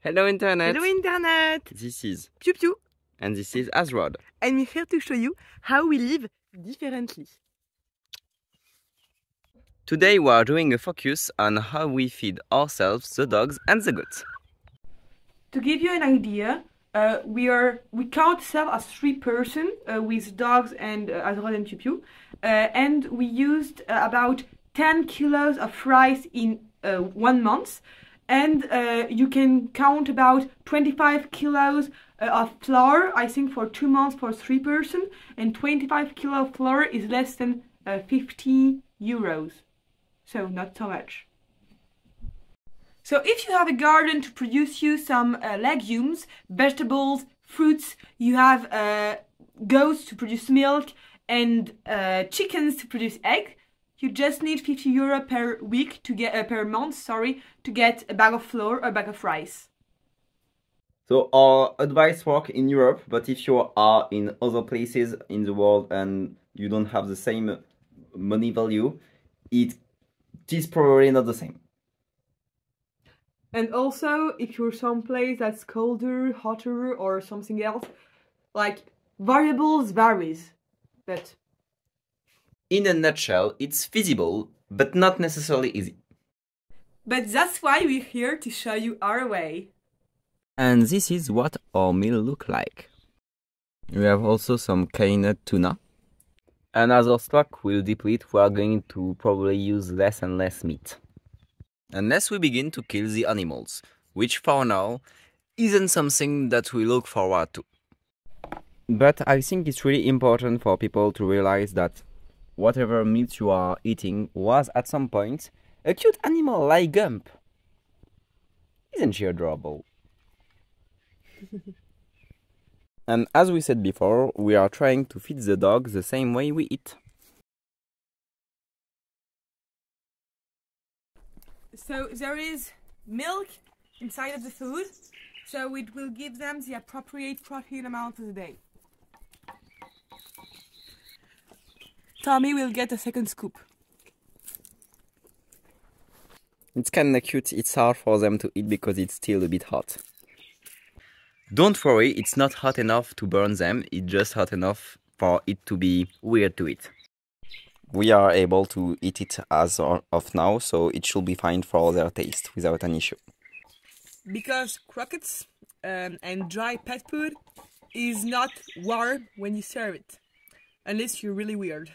Hello Internet! Hello Internet! This is PiouPiou, and this is Azrod. and we're here to show you how we live differently. Today we are doing a focus on how we feed ourselves, the dogs and the goats. To give you an idea, we count ourselves as 3 persons with dogs and AzrodandPiouPiou, and we used about 10 kilos of rice in 1 month, and you can count about 25 kilos of flour, I think for 2 months for 3 persons, and 25 kilos of flour is less than 50 euros, so not so much. So if you have a garden to produce you some legumes, vegetables, fruits, you have goats to produce milk and chickens to produce eggs, you just need 50 euro per week to get per month, sorry, to get a bag of flour or a bag of rice. So our advice works in Europe, but if you are in other places in the world and you don't have the same money value, it is probably not the same. And also, if you're someplace that's colder, hotter, or something else, like variables varies, but In a nutshell, it's feasible, but not necessarily easy. But that's why we're here to show you our way. And this is what our meal look like. We have also some canned tuna. And as our stock will deplete, we are going to probably use less and less meat. Unless we begin to kill the animals, which for now isn't something that we look forward to. But I think it's really important for people to realize that whatever meat you are eating was at some point a cute animal like Gump. Isn't she adorable? And as we said before, we are trying to feed the dogs the same way we eat. So there is milk inside of the food, so it will give them the appropriate protein amount of the day. Tommy will get a second scoop. It's kinda cute, it's hard for them to eat because it's still a bit hot. Don't worry, it's not hot enough to burn them, it's just hot enough for it to be weird to eat. We are able to eat it as of now, so it should be fine for their taste without an issue. Because croquettes and dry pet food is not warm when you serve it, unless you're really weird.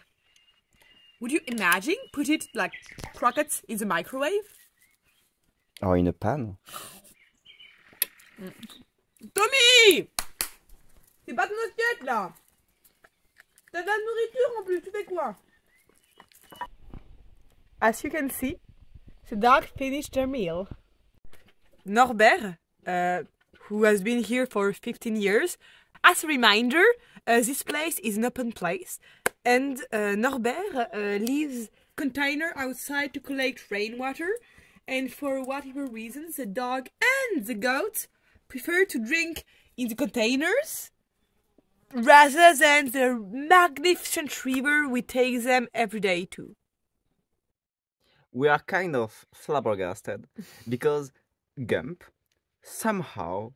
Would you imagine put it like croquettes in the microwave? Or in a pan. Tommy! C'est pas ton assiette là! T'as de la nourriture en plus, tu fais quoi? As you can see, the dog finished their meal. Norbert, who has been here for 15 years, as a reminder, this place is an open place, and Norbert leaves container outside to collect rainwater, and for whatever reasons, the dog and the goat prefer to drink in the containers rather than the magnificent river we take them every day to. We are kind of flabbergasted because Gump somehow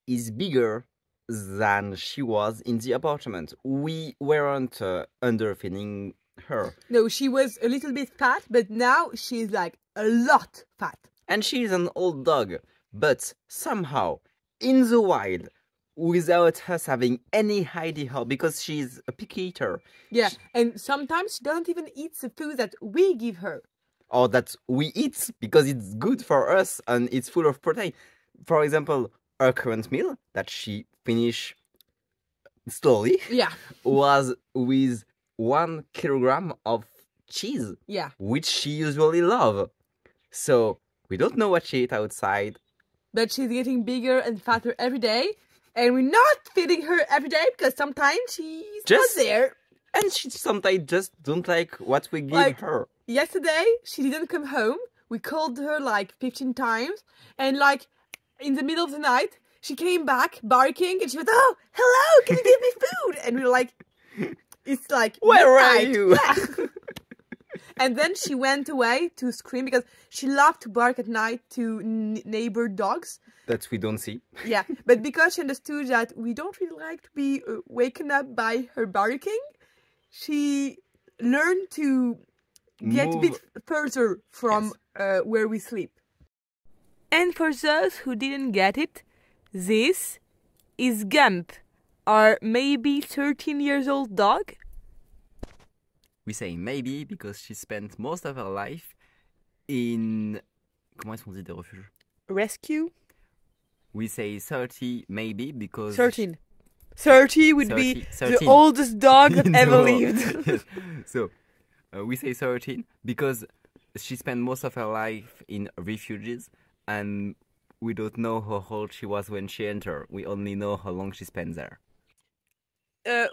is bigger than she was in the apartment. We weren't underfeeding her. No, she was a little bit fat, but now she's like a lot fat. And she's an old dog, but somehow in the wild, without us having any idea, because she's a picky eater. Yeah, and sometimes she doesn't even eat the food that we give her. Or that we eat because it's good for us and it's full of protein. For example, her current meal that she finished slowly, yeah, was with 1 kilogram of cheese, yeah, which she usually loves. So we don't know what she eats outside. But she's getting bigger and fatter every day, and we're not feeding her every day because sometimes she's just not there. And she sometimes just don't like what we give her. Yesterday, she didn't come home. We called her like 15 times. And like in the middle of the night, she came back barking and she went, "Oh, hello, can you give me food?" And we were like, it's like, where are you? And then she went away to scream because she loved to bark at night to neighbor dogs. That we don't see. Yeah, but because she understood that we don't really like to be waken up by her barking, she learned to get a bit further from where we sleep. And for those who didn't get it, this is Gump, our maybe 13 years old dog. We say maybe because she spent most of her life in... Comment est-ce qu'on dit des refuges? Rescue? We say 30 maybe because... 13. 30 would 30, be 13. the oldest dog that ever No. lived. Yes. So, we say 13 because she spent most of her life in refuges and we don't know how old she was when she entered. We only know how long she spent there.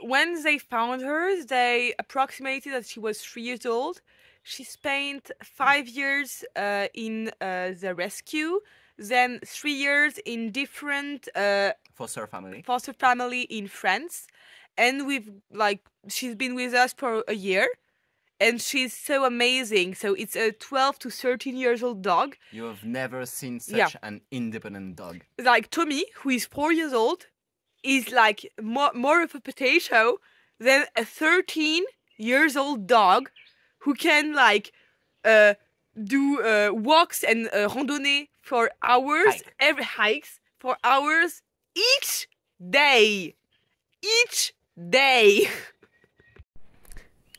When they found her, they approximated that she was 3 years old. She spent 5 years in the rescue, then 3 years in different Foster family in France, and she's been with us for a year, and she's so amazing. So it's a 12 to 13 years old dog. You have never seen such an independent dog. Like Tommy, who is 4 years old, is like more of a potato than a 13 years old dog who can do walks and randonnée for hours, hikes for hours each day.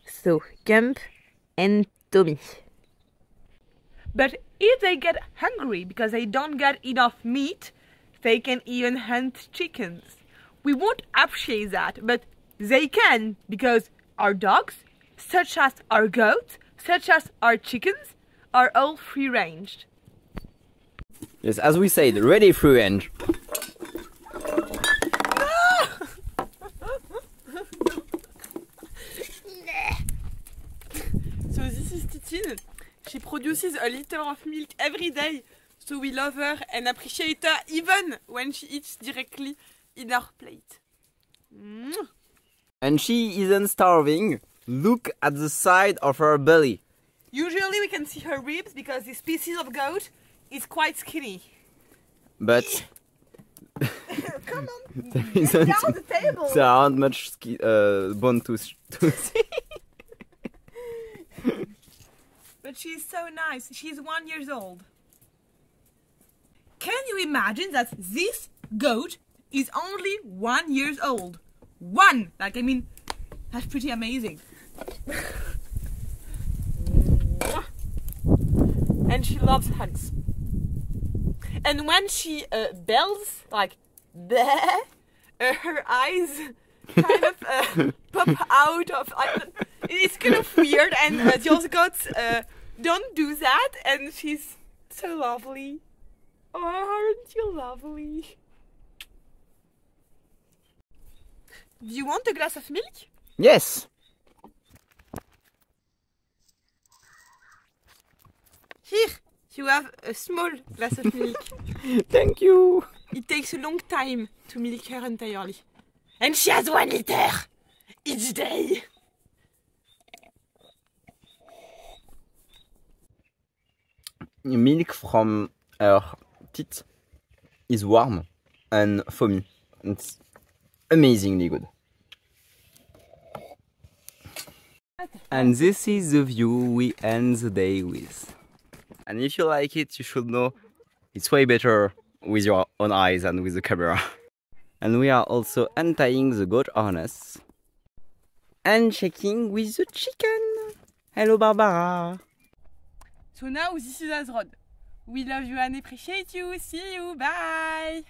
So Gump and Tommy. But if they get hungry because they don't get enough meat, they can even hunt chickens. We won't appreciate that, but they can, because our dogs, such as our goats, such as our chickens, are all free-ranged. Yes, as we said, ready free range. So this is Titine. She produces a liter of milk every day, so we love her and appreciate her even when she eats directly in our plate. And she isn't starving. Look at the side of her belly. Usually we can see her ribs because this species of goat is quite skinny. But Come on, there get down the table. There aren't much bone to see. But she's so nice. She's 1 year old. Can you imagine that this goat is only 1 year old? One! That's pretty amazing. And she loves hugs. And when she bells, like bleh, her eyes kind of pop out of. It's kind of weird, and the other goats don't do that, and she's so lovely. Oh, aren't you lovely? Do you want a glass of milk? Yes. Here, you have a small glass of milk. Thank you. It takes a long time to milk her entirely. And she has 1 liter each day. Milk from her teat is warm and foamy. It's amazingly good. And this is the view we end the day with. And if you like it, you should know it's way better with your own eyes than with the camera. And we are also untying the goat harness and checking with the chicken. Hello, Barbara. So now this is Azrod. We love you and appreciate you. See you. Bye.